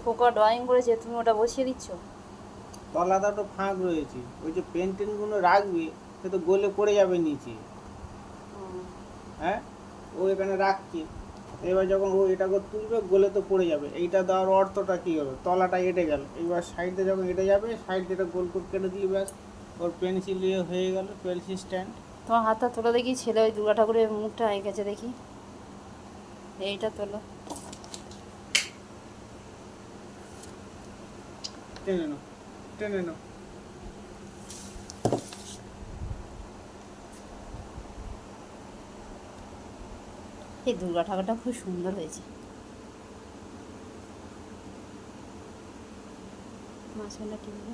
খোকা ড্রয়িং করেছে, তুমি ওটা বসিয়ে দিচ্ছ? তলাটা তো ফাঁক রয়েছে, ওই যে পেন্টিংগুলো রাখবে সে তো গলে পড়ে যাবে নিচে। হ্যাঁ, ও এখানে রাখছে, এবার যখন ও এটাকে তুলবে গলে তো পড়ে যাবে। এইটা দেওয়ার অর্থটা কী হবে, তলাটা এঁটে গেল, এবার সাইডে যখন এঁটে যাবে সাইড যেটা গোল করে কেটে দিলে ব্যাস ওর পেন্সিল দিয়ে হয়ে গেল পেন্সিল স্ট্যান্ড। তোমার হাতটা তোলো দেখি, ছেলে ওই দুর্গা ঠাকুরের মুখটা এঁকেছে দেখি, এইটা তোলো। টেনে নাও, টেনে নাও। এই দুর্গা ঠাকুরটা খুব সুন্দর হয়েছে। মাঝখানটা ঠিক আছে।